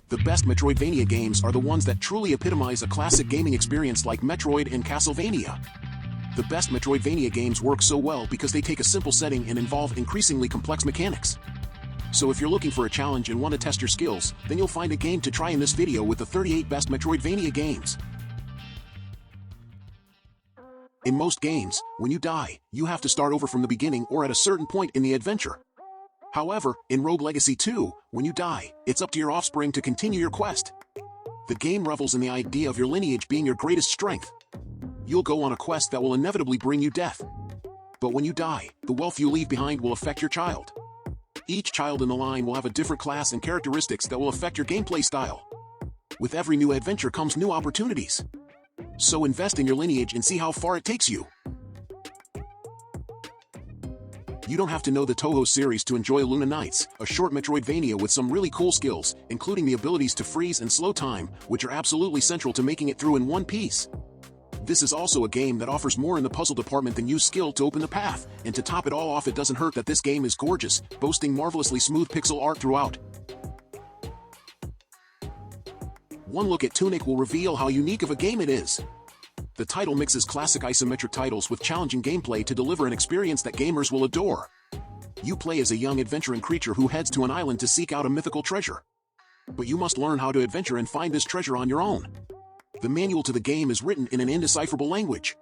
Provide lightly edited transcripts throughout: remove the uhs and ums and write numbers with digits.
The best Metroidvania games are the ones that truly epitomize a classic gaming experience like Metroid and Castlevania. The best Metroidvania games work so well because they take a simple setting and involve increasingly complex mechanics. So if you're looking for a challenge and want to test your skills, then you'll find a game to try in this video with the 38 best Metroidvania games. In most games, when you die, you have to start over from the beginning or at a certain point in the adventure. However, in Rogue Legacy 2, when you die, it's up to your offspring to continue your quest. The game revels in the idea of your lineage being your greatest strength. You'll go on a quest that will inevitably bring you death. But when you die, the wealth you leave behind will affect your child. Each child in the line will have a different class and characteristics that will affect your gameplay style. With every new adventure comes new opportunities. So invest in your lineage and see how far it takes you. You don't have to know the Toho series to enjoy Luna Nights, a short Metroidvania with some really cool skills, including the abilities to freeze and slow time, which are absolutely central to making it through in one piece. This is also a game that offers more in the puzzle department than use skill to open the path, and to top it all off, it doesn't hurt that this game is gorgeous, boasting marvelously smooth pixel art throughout. One look at Tunic will reveal how unique of a game it is. The title mixes classic isometric titles with challenging gameplay to deliver an experience that gamers will adore. You play as a young adventuring creature who heads to an island to seek out a mythical treasure. But you must learn how to adventure and find this treasure on your own. The manual to the game is written in an indecipherable language.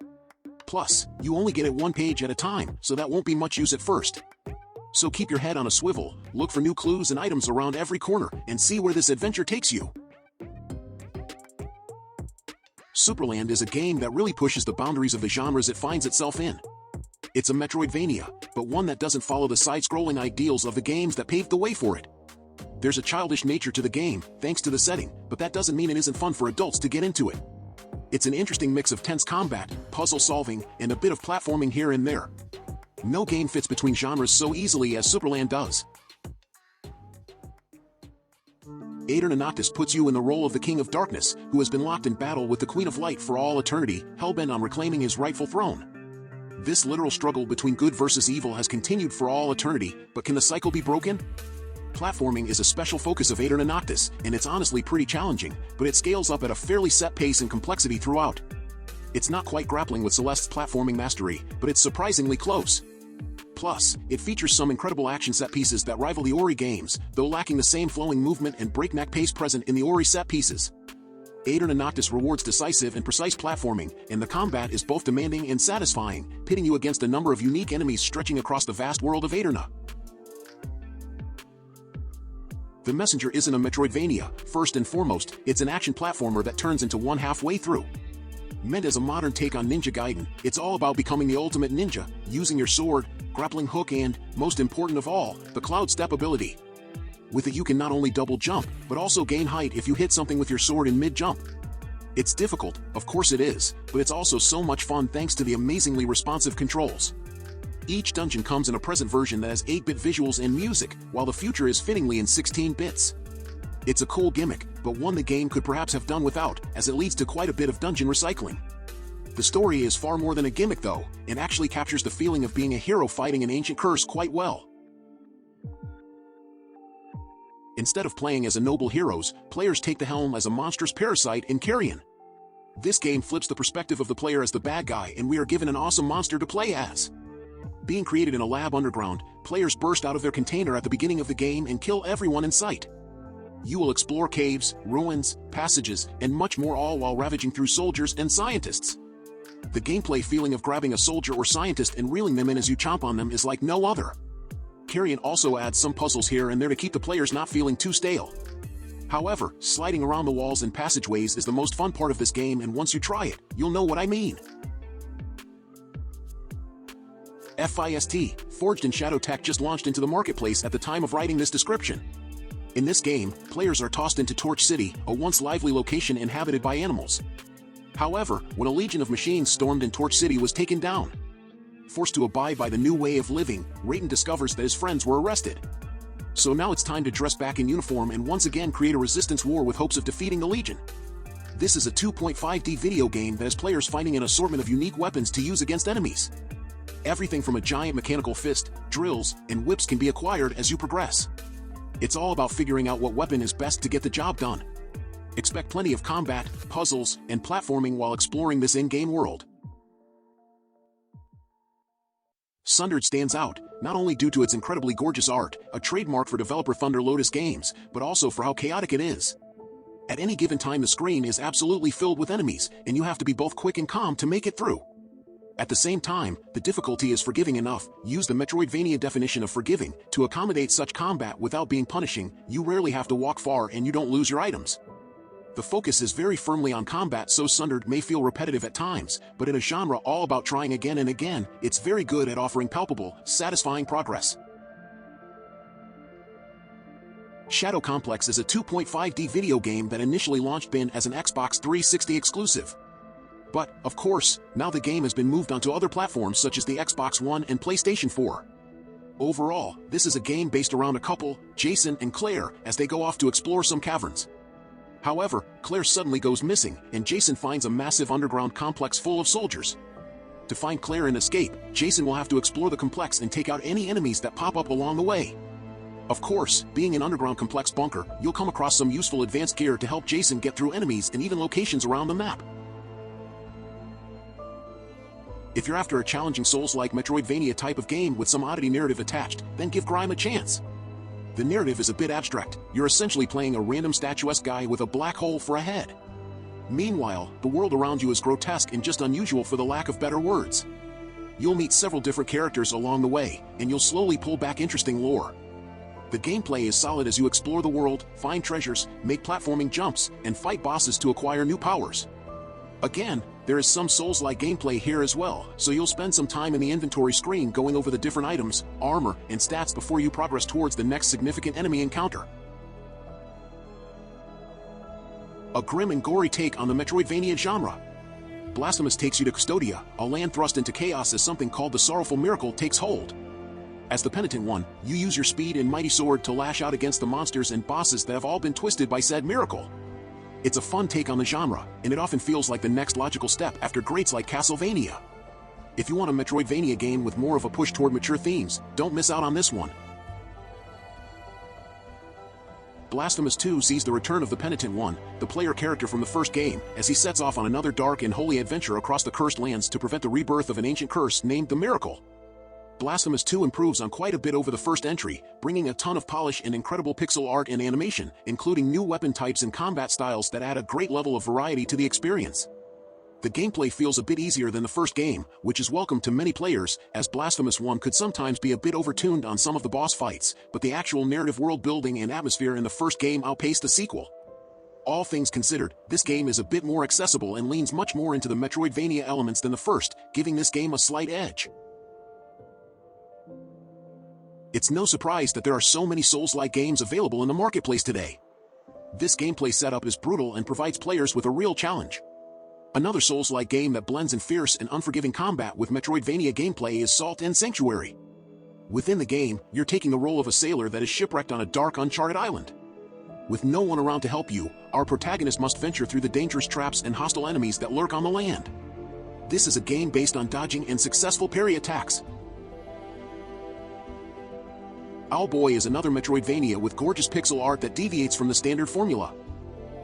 Plus, you only get it one page at a time, so that won't be much use at first. So keep your head on a swivel, look for new clues and items around every corner, and see where this adventure takes you. Superland is a game that really pushes the boundaries of the genres it finds itself in. It's a Metroidvania, but one that doesn't follow the side-scrolling ideals of the games that paved the way for it. There's a childish nature to the game, thanks to the setting, but that doesn't mean it isn't fun for adults to get into it. It's an interesting mix of tense combat, puzzle solving, and a bit of platforming here and there. No game fits between genres so easily as Superland does. Aeterna Noctis puts you in the role of the King of Darkness, who has been locked in battle with the Queen of Light for all eternity, hell-bent on reclaiming his rightful throne. This literal struggle between good versus evil has continued for all eternity, but can the cycle be broken? Platforming is a special focus of Aeterna Noctis, and it's honestly pretty challenging, but it scales up at a fairly set pace and complexity throughout. It's not quite grappling with Celeste's platforming mastery, but it's surprisingly close. Plus, it features some incredible action set pieces that rival the Ori games, though lacking the same flowing movement and breakneck pace present in the Ori set pieces. Aeterna Noctis rewards decisive and precise platforming, and the combat is both demanding and satisfying, pitting you against a number of unique enemies stretching across the vast world of Aeterna. The Messenger isn't a Metroidvania. First and foremost, it's an action platformer that turns into one halfway through. Meant as a modern take on Ninja Gaiden, it's all about becoming the ultimate ninja, using your sword, grappling hook and, most important of all, the Cloud Step ability. With it you can not only double jump, but also gain height if you hit something with your sword in mid-jump. It's difficult, of course it is, but it's also so much fun thanks to the amazingly responsive controls. Each dungeon comes in a present version that has 8-bit visuals and music, while the future is fittingly in 16 bits. It's a cool gimmick, but one the game could perhaps have done without, as it leads to quite a bit of dungeon recycling. The story is far more than a gimmick though, and actually captures the feeling of being a hero fighting an ancient curse quite well. Instead of playing as a noble heroes, players take the helm as a monstrous parasite in Carrion. This game flips the perspective of the player as the bad guy, and we are given an awesome monster to play as. Being created in a lab underground, players burst out of their container at the beginning of the game and kill everyone in sight. You will explore caves, ruins, passages, and much more, all while ravaging through soldiers and scientists. The gameplay feeling of grabbing a soldier or scientist and reeling them in as you chomp on them is like no other. Carrion also adds some puzzles here and there to keep the players not feeling too stale. However, sliding around the walls and passageways is the most fun part of this game, and once you try it, you'll know what I mean. FIST, Forged in Shadow Tech, just launched into the marketplace at the time of writing this description. In this game, players are tossed into Torch City, a once lively location inhabited by animals. However, when a legion of machines stormed in Torch City was taken down. Forced to abide by the new way of living, Raiden discovers that his friends were arrested. So now it's time to dress back in uniform and once again create a resistance war with hopes of defeating the Legion. This is a 2.5D video game that has players finding an assortment of unique weapons to use against enemies. Everything from a giant mechanical fist, drills, and whips can be acquired as you progress. It's all about figuring out what weapon is best to get the job done. Expect plenty of combat, puzzles, and platforming while exploring this in-game world. Sundered stands out, not only due to its incredibly gorgeous art, a trademark for developer Thunder Lotus Games, but also for how chaotic it is. At any given time the screen is absolutely filled with enemies, and you have to be both quick and calm to make it through. At the same time, the difficulty is forgiving enough. Use the Metroidvania definition of forgiving to accommodate such combat without being punishing. You rarely have to walk far and you don't lose your items. The focus is very firmly on combat, so Sundered may feel repetitive at times, but in a genre all about trying again and again, it's very good at offering palpable, satisfying progress. Shadow Complex is a 2.5D video game that initially launched as an Xbox 360 exclusive. But, of course, now the game has been moved onto other platforms such as the Xbox One and PlayStation 4. Overall, this is a game based around a couple, Jason and Claire, as they go off to explore some caverns. However, Claire suddenly goes missing, and Jason finds a massive underground complex full of soldiers. To find Claire and escape, Jason will have to explore the complex and take out any enemies that pop up along the way. Of course, being an underground complex bunker, you'll come across some useful advanced gear to help Jason get through enemies and even locations around the map. If you're after a challenging Souls-like Metroidvania type of game with some oddity narrative attached, then give Grime a chance. The narrative is a bit abstract. You're essentially playing a random statuesque guy with a black hole for a head. Meanwhile, the world around you is grotesque and just unusual for the lack of better words. You'll meet several different characters along the way, and you'll slowly pull back interesting lore. The gameplay is solid as you explore the world, find treasures, make platforming jumps, and fight bosses to acquire new powers. Again, there is some Souls-like gameplay here as well, so you'll spend some time in the inventory screen going over the different items, armor, and stats before you progress towards the next significant enemy encounter. A grim and gory take on the Metroidvania genre. Blasphemous takes you to Custodia, a land thrust into chaos as something called the Sorrowful Miracle takes hold. As the Penitent One, you use your speed and mighty sword to lash out against the monsters and bosses that have all been twisted by said miracle. It's a fun take on the genre, and it often feels like the next logical step after greats like Castlevania. If you want a Metroidvania game with more of a push toward mature themes, don't miss out on this one. Blasphemous 2 sees the return of the Penitent One, the player character from the first game, as he sets off on another dark and holy adventure across the cursed lands to prevent the rebirth of an ancient curse named the Miracle. Blasphemous 2 improves on quite a bit over the first entry, bringing a ton of polish and incredible pixel art and animation, including new weapon types and combat styles that add a great level of variety to the experience. The gameplay feels a bit easier than the first game, which is welcome to many players, as Blasphemous 1 could sometimes be a bit overtuned on some of the boss fights, but the actual narrative world building and atmosphere in the first game outpaced the sequel. All things considered, this game is a bit more accessible and leans much more into the Metroidvania elements than the first, giving this game a slight edge. It's no surprise that there are so many Souls-like games available in the marketplace today. This gameplay setup is brutal and provides players with a real challenge. Another Souls-like game that blends in fierce and unforgiving combat with Metroidvania gameplay is Salt and Sanctuary. Within the game, you're taking the role of a sailor that is shipwrecked on a dark, uncharted island. With no one around to help you, our protagonist must venture through the dangerous traps and hostile enemies that lurk on the land. This is a game based on dodging and successful parry attacks. Owlboy is another Metroidvania with gorgeous pixel art that deviates from the standard formula.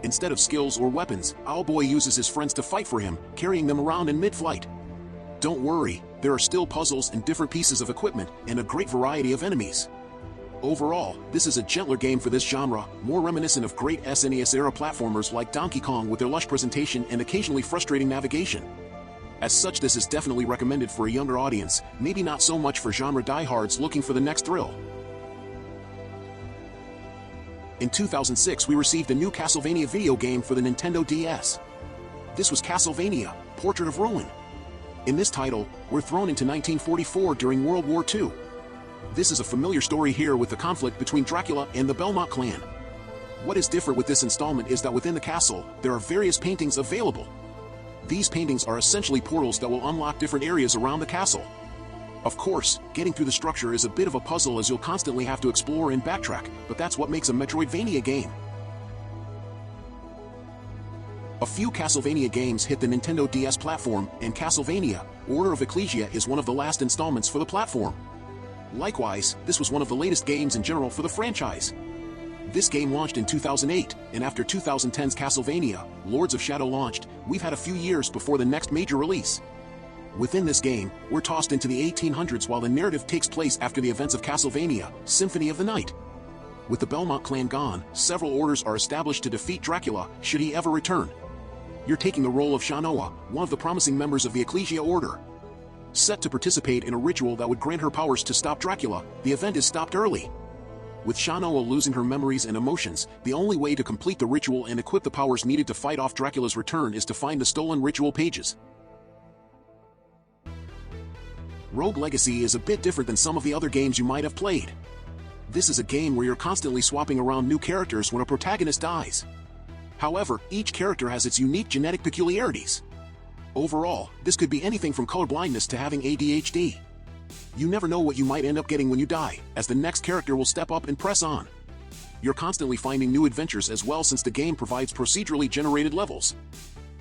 Instead of skills or weapons, Owlboy uses his friends to fight for him, carrying them around in mid-flight. Don't worry, there are still puzzles and different pieces of equipment, and a great variety of enemies. Overall, this is a gentler game for this genre, more reminiscent of great SNES-era platformers like Donkey Kong with their lush presentation and occasionally frustrating navigation. As such, this is definitely recommended for a younger audience, maybe not so much for genre diehards looking for the next thrill. In 2006, we received a new Castlevania video game for the Nintendo DS. This was Castlevania: Portrait of Ruin. In this title, we're thrown into 1944 during World War II. This is a familiar story here with the conflict between Dracula and the Belmont clan. What is different with this installment is that within the castle, there are various paintings available. These paintings are essentially portals that will unlock different areas around the castle. Of course, getting through the structure is a bit of a puzzle as you'll constantly have to explore and backtrack, but that's what makes a Metroidvania game. A few Castlevania games hit the Nintendo DS platform, and Castlevania: Order of Ecclesia is one of the last installments for the platform. Likewise, this was one of the latest games in general for the franchise. This game launched in 2008, and after 2010's Castlevania, Lords of Shadow launched, we've had a few years before the next major release. Within this game, we're tossed into the 1800s while the narrative takes place after the events of Castlevania, Symphony of the Night. With the Belmont clan gone, several orders are established to defeat Dracula, should he ever return. You're taking the role of Shanoa, one of the promising members of the Ecclesia Order. Set to participate in a ritual that would grant her powers to stop Dracula, the event is stopped early. With Shanoa losing her memories and emotions, the only way to complete the ritual and equip the powers needed to fight off Dracula's return is to find the stolen ritual pages. Rogue Legacy is a bit different than some of the other games you might have played. This is a game where you're constantly swapping around new characters when a protagonist dies. However, each character has its unique genetic peculiarities. Overall, this could be anything from colorblindness to having ADHD. You never know what you might end up getting when you die, as the next character will step up and press on. You're constantly finding new adventures as well since the game provides procedurally generated levels.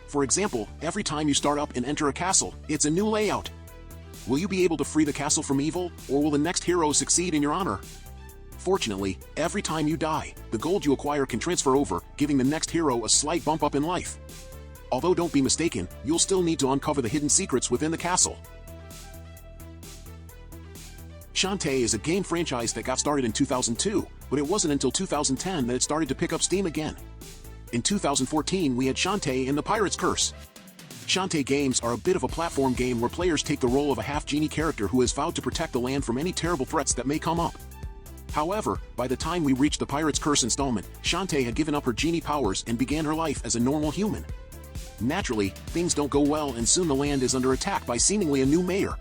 For example, every time you start up and enter a castle, it's a new layout. Will you be able to free the castle from evil, or will the next hero succeed in your honor? Fortunately, every time you die, the gold you acquire can transfer over, giving the next hero a slight bump up in life. Although don't be mistaken, you'll still need to uncover the hidden secrets within the castle. Shantae is a game franchise that got started in 2002, but it wasn't until 2010 that it started to pick up steam again. In 2014 we had Shantae and the Pirate's Curse. Shantae games are a bit of a platform game where players take the role of a half-genie character who has vowed to protect the land from any terrible threats that may come up. However, by the time we reached the Pirate's Curse installment, Shantae had given up her genie powers and began her life as a normal human. Naturally, things don't go well and soon the land is under attack by seemingly a new mayor.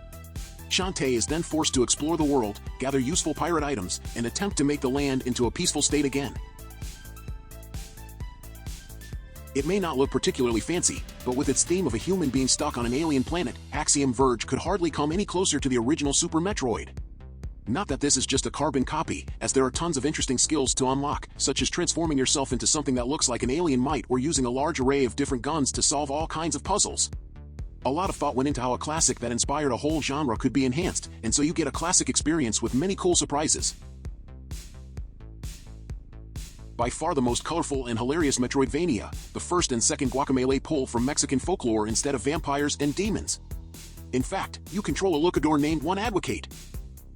Shantae is then forced to explore the world, gather useful pirate items, and attempt to make the land into a peaceful state again. It may not look particularly fancy, but with its theme of a human being stuck on an alien planet, Axiom Verge could hardly come any closer to the original Super Metroid. Not that this is just a carbon copy, as there are tons of interesting skills to unlock, such as transforming yourself into something that looks like an alien might or using a large array of different guns to solve all kinds of puzzles. A lot of thought went into how a classic that inspired a whole genre could be enhanced, and so you get a classic experience with many cool surprises. By far the most colorful and hilarious Metroidvania, the first and second Guacamelee pull from Mexican folklore instead of vampires and demons. In fact, you control a Lucador named One Advocate.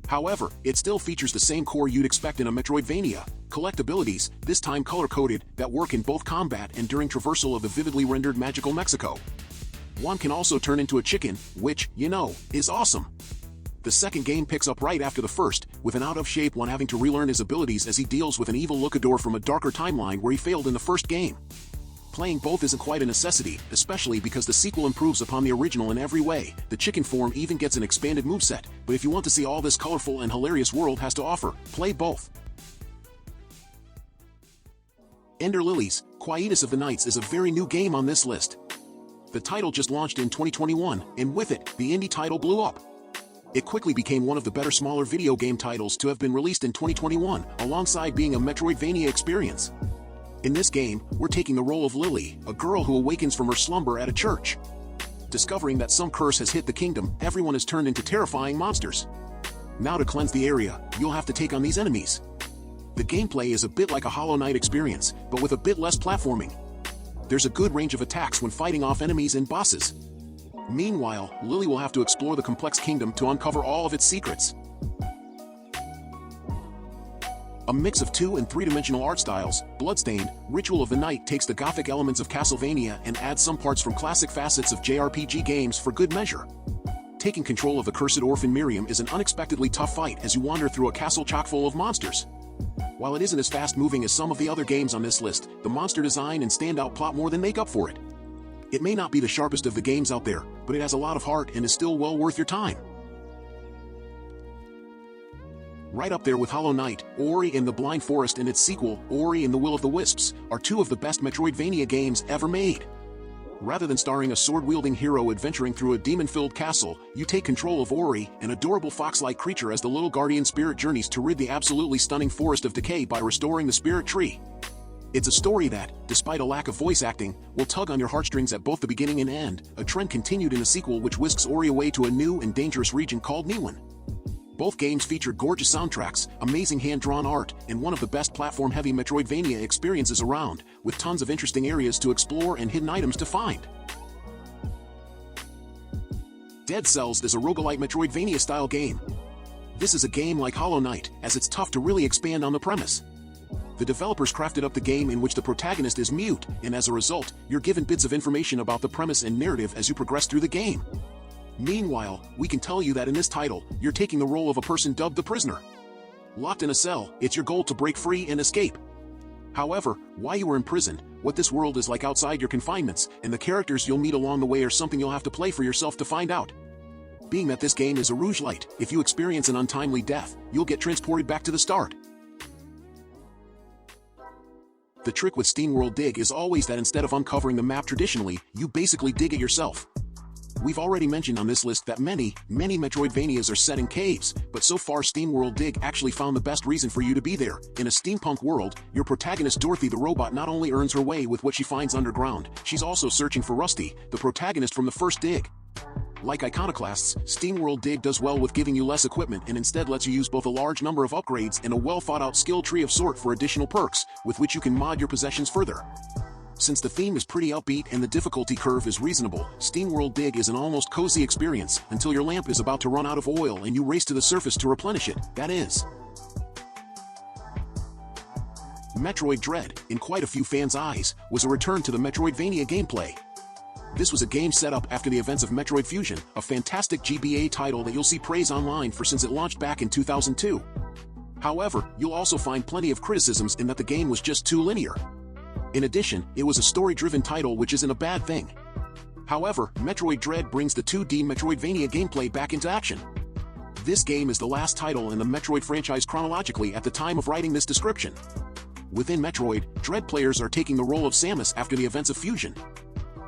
However, it still features the same core you'd expect in a Metroidvania, collect abilities, this time color-coded, that work in both combat and during traversal of the vividly rendered magical Mexico. One can also turn into a chicken, which, you know, is awesome. The second game picks up right after the first, with an out-of-shape One having to relearn his abilities as he deals with an evil Lucador from a darker timeline where he failed in the first game. Playing both isn't quite a necessity, especially because the sequel improves upon the original in every way. The chicken form even gets an expanded moveset, but if you want to see all this colorful and hilarious world has to offer, play both. Ender Lilies, Quietus of the Nights is a very new game on this list. The title just launched in 2021, and with it, the indie title blew up. It quickly became one of the better smaller video game titles to have been released in 2021, alongside being a Metroidvania experience. In this game, we're taking the role of Lily, a girl who awakens from her slumber at a church. Discovering that some curse has hit the kingdom, everyone is turned into terrifying monsters. Now to cleanse the area, you'll have to take on these enemies. The gameplay is a bit like a Hollow Knight experience, but with a bit less platforming. There's a good range of attacks when fighting off enemies and bosses. Meanwhile, Lily will have to explore the complex kingdom to uncover all of its secrets. A mix of 2- and 3-dimensional art styles, Bloodstained, Ritual of the Night takes the gothic elements of Castlevania and adds some parts from classic facets of JRPG games for good measure. Taking control of the cursed orphan Miriam is an unexpectedly tough fight as you wander through a castle chock full of monsters. While it isn't as fast-moving as some of the other games on this list, the monster design and standout plot more than make up for it. It may not be the sharpest of the games out there, but it has a lot of heart and is still well worth your time. Right up there with Hollow Knight, Ori and the Blind Forest and its sequel, Ori and the Will of the Wisps, are two of the best Metroidvania games ever made. Rather than starring a sword-wielding hero adventuring through a demon-filled castle, you take control of Ori, an adorable fox-like creature, as the little guardian spirit journeys to rid the absolutely stunning Forest of Decay by restoring the spirit tree. It's a story that, despite a lack of voice acting, will tug on your heartstrings at both the beginning and end, a trend continued in the sequel which whisks Ori away to a new and dangerous region called Niwen. Both games feature gorgeous soundtracks, amazing hand-drawn art, and one of the best platform-heavy Metroidvania experiences around, with tons of interesting areas to explore and hidden items to find. Dead Cells is a roguelite Metroidvania-style game. This is a game like Hollow Knight, as it's tough to really expand on the premise. The developers crafted up the game in which the protagonist is mute, and as a result, you're given bits of information about the premise and narrative as you progress through the game. Meanwhile, we can tell you that in this title, you're taking the role of a person dubbed the Prisoner. Locked in a cell, it's your goal to break free and escape. However, while you are imprisoned, what this world is like outside your confinements, and the characters you'll meet along the way are something you'll have to play for yourself to find out. Being that this game is a roguelite, if you experience an untimely death, you'll get transported back to the start. The trick with SteamWorld Dig is always that instead of uncovering the map traditionally, you basically dig it yourself. We've already mentioned on this list that many Metroidvanias are set in caves, but so far SteamWorld Dig actually found the best reason for you to be there. In a steampunk world, your protagonist Dorothy the robot not only earns her way with what she finds underground, she's also searching for Rusty, the protagonist from the first Dig. Like Iconoclasts, SteamWorld Dig does well with giving you less equipment and instead lets you use both a large number of upgrades and a well-thought-out skill tree of sort for additional perks, with which you can mod your possessions further. Since the theme is pretty upbeat and the difficulty curve is reasonable, SteamWorld Dig is an almost cozy experience until your lamp is about to run out of oil and you race to the surface to replenish it, that is. Metroid Dread, in quite a few fans' eyes, was a return to the Metroidvania gameplay. This was a game set up after the events of Metroid Fusion, a fantastic GBA title that you'll see praise online for since it launched back in 2002. However, you'll also find plenty of criticisms in that the game was just too linear. In addition, it was a story-driven title, which isn't a bad thing. However, Metroid Dread brings the 2D Metroidvania gameplay back into action. This game is the last title in the Metroid franchise chronologically at the time of writing this description. Within Metroid, Dread players are taking the role of Samus after the events of Fusion.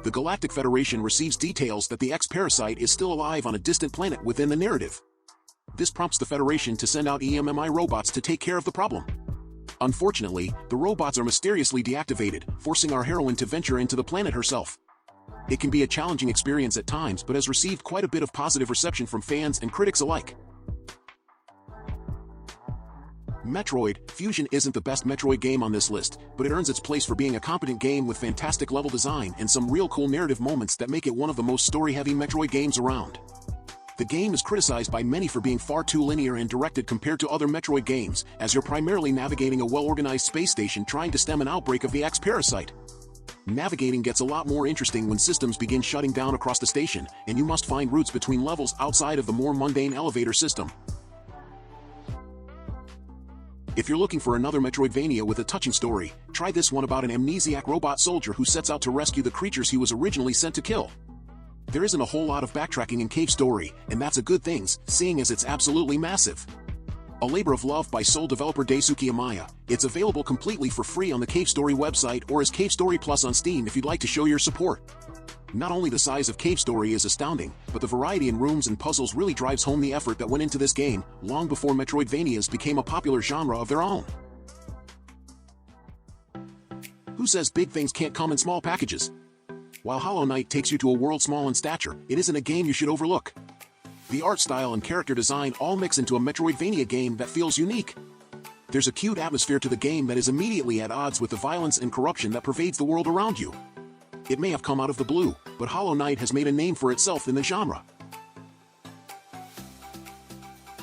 The Galactic Federation receives details that the X-Parasite is still alive on a distant planet within the narrative. This prompts the Federation to send out EMMI robots to take care of the problem. Unfortunately, the robots are mysteriously deactivated, forcing our heroine to venture into the planet herself. It can be a challenging experience at times but has received quite a bit of positive reception from fans and critics alike. Metroid Fusion isn't the best Metroid game on this list, but it earns its place for being a competent game with fantastic level design and some real cool narrative moments that make it one of the most story-heavy Metroid games around. The game is criticized by many for being far too linear and directed compared to other Metroid games, as you're primarily navigating a well-organized space station trying to stem an outbreak of the X-Parasite. Navigating gets a lot more interesting when systems begin shutting down across the station, and you must find routes between levels outside of the more mundane elevator system. If you're looking for another Metroidvania with a touching story, try this one about an amnesiac robot soldier who sets out to rescue the creatures he was originally sent to kill. There isn't a whole lot of backtracking in Cave Story, and that's a good thing, seeing as it's absolutely massive. A labor of love by sole developer Daisuke Amaya, it's available completely for free on the Cave Story website or as Cave Story Plus on Steam if you'd like to show your support. Not only the size of Cave Story is astounding, but the variety in rooms and puzzles really drives home the effort that went into this game, long before Metroidvanias became a popular genre of their own. Who says big things can't come in small packages? While Hollow Knight takes you to a world small in stature, it isn't a game you should overlook. The art style and character design all mix into a Metroidvania game that feels unique. There's a cute atmosphere to the game that is immediately at odds with the violence and corruption that pervades the world around you. It may have come out of the blue, but Hollow Knight has made a name for itself in the genre.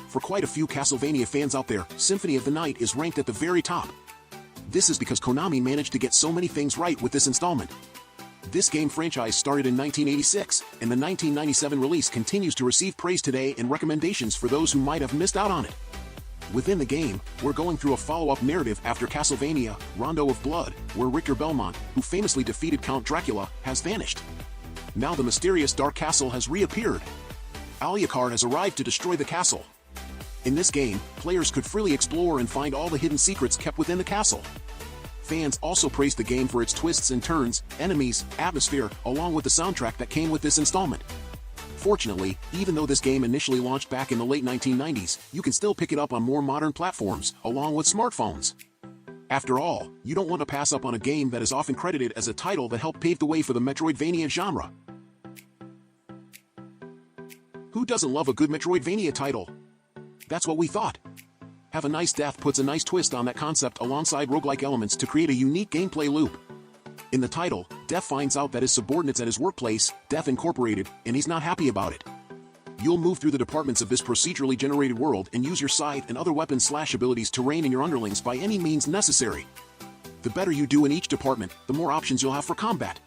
For quite a few Castlevania fans out there, Symphony of the Night is ranked at the very top. This is because Konami managed to get so many things right with this installment. This game franchise started in 1986, and the 1997 release continues to receive praise today and recommendations for those who might have missed out on it. Within the game, we're going through a follow-up narrative after Castlevania, Rondo of Blood, where Richter Belmont, who famously defeated Count Dracula, has vanished. Now the mysterious Dark Castle has reappeared. Alucard has arrived to destroy the castle. In this game, players could freely explore and find all the hidden secrets kept within the castle. Fans also praised the game for its twists and turns, enemies, atmosphere, along with the soundtrack that came with this installment. Fortunately, even though this game initially launched back in the late 1990s, you can still pick it up on more modern platforms, along with smartphones. After all, you don't want to pass up on a game that is often credited as a title that helped pave the way for the Metroidvania genre. Who doesn't love a good Metroidvania title? That's what we thought. Have a Nice Death puts a nice twist on that concept alongside roguelike elements to create a unique gameplay loop. In the title, Death finds out that his subordinates at his workplace, Death Incorporated, and he's not happy about it. You'll move through the departments of this procedurally generated world and use your scythe and other weapon/abilities to rein in your underlings by any means necessary. The better you do in each department, the more options you'll have for combat.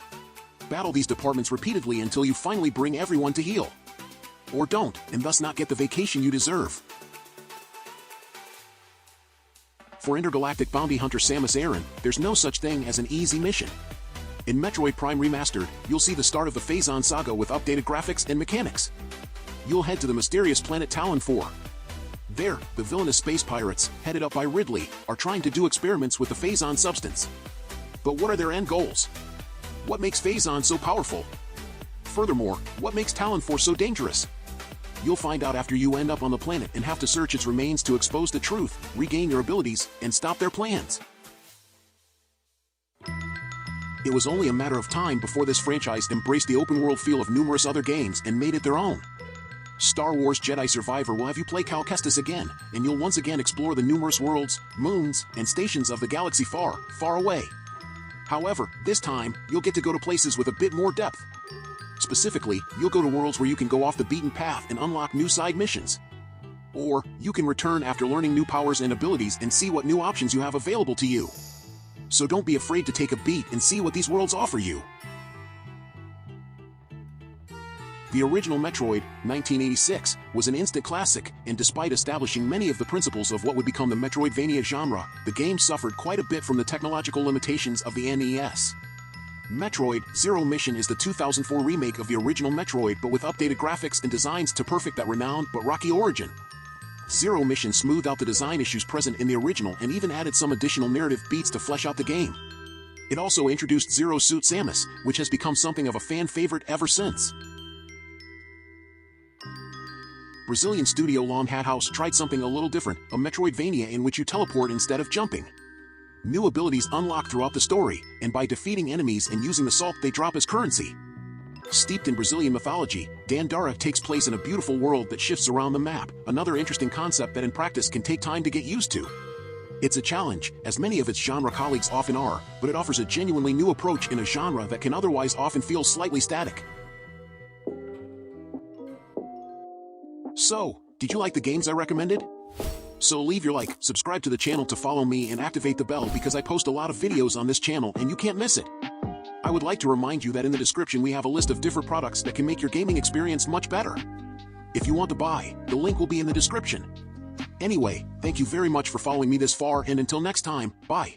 Battle these departments repeatedly until you finally bring everyone to heel. Or don't, and thus not get the vacation you deserve. For intergalactic bounty hunter Samus Aran, there's no such thing as an easy mission. In Metroid Prime Remastered, you'll see the start of the Phazon saga with updated graphics and mechanics. You'll head to the mysterious planet Talon 4. There, the villainous space pirates, headed up by Ridley, are trying to do experiments with the Phazon substance. But what are their end goals? What makes Phazon so powerful? Furthermore, what makes Talon 4 so dangerous? You'll find out after you end up on the planet and have to search its remains to expose the truth, regain your abilities, and stop their plans. It was only a matter of time before this franchise embraced the open-world feel of numerous other games and made it their own. Star Wars Jedi Survivor will have you play Cal Kestis again, and you'll once again explore the numerous worlds, moons, and stations of the galaxy far, far away. However, this time, you'll get to go to places with a bit more depth. Specifically, you'll go to worlds where you can go off the beaten path and unlock new side missions. Or, you can return after learning new powers and abilities and see what new options you have available to you. So don't be afraid to take a beat and see what these worlds offer you. The original Metroid, 1986, was an instant classic, and despite establishing many of the principles of what would become the Metroidvania genre, the game suffered quite a bit from the technological limitations of the NES. Metroid Zero Mission is the 2004 remake of the original Metroid but with updated graphics and designs to perfect that renowned but rocky origin. Zero Mission smoothed out the design issues present in the original and even added some additional narrative beats to flesh out the game. It also introduced Zero Suit Samus, which has become something of a fan favorite ever since. Brazilian studio Long Hat House tried something a little different, a Metroidvania in which you teleport instead of jumping. New abilities unlock throughout the story, and by defeating enemies and using the salt they drop as currency. Steeped in Brazilian mythology, Dandara takes place in a beautiful world that shifts around the map, another interesting concept that in practice can take time to get used to. It's a challenge, as many of its genre colleagues often are, but it offers a genuinely new approach in a genre that can otherwise often feel slightly static. So, did you like the games I recommended? So leave your like, subscribe to the channel to follow me and activate the bell because I post a lot of videos on this channel and you can't miss it. I would like to remind you that in the description we have a list of different products that can make your gaming experience much better. If you want to buy, the link will be in the description. Anyway, thank you very much for following me this far and until next time, bye.